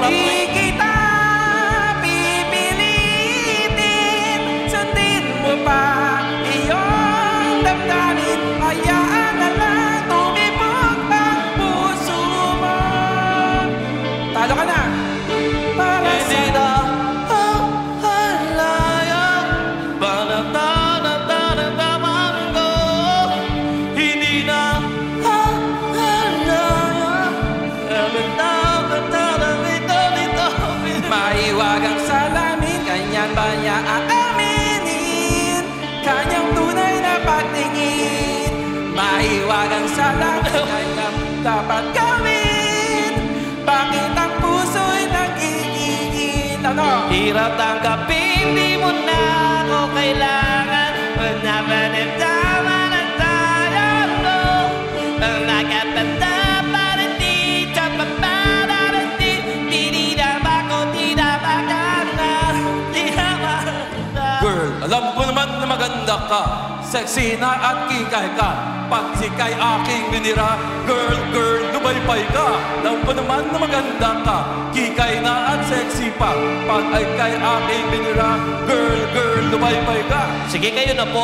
Di kita pipilitin, sundin mo pa iyong damdamin. Hayaan na lang tumibok ang puso mo. Talo ka na. Para Hindi sa na halaya, panatanaman ko. Hindi na halaya, maiwagang salamin, kanyan ba niya aaminin? Kanyang tunay na pagtingin. Maiwagang salamin, kanyang dapat gawin. Bakit ang puso'y nag-iigil? Ano? hirap tanggapin, di mo na ako kailangan. Pagnapanagdaman ang tayo mo. Ang nakatanda pa rin di sa papararating. Di na bako, di na baka na. Di na baka. Girl, alam ko naman na maganda ka. Sexy na at kikay ka. Pag sikay aking binira, girl, lumaypay ka. Alam ko naman na maganda ka. Kikay na at sexy pa. Pag ay kay aking binira, girl, lumaypay ka. Sige, kayo na po.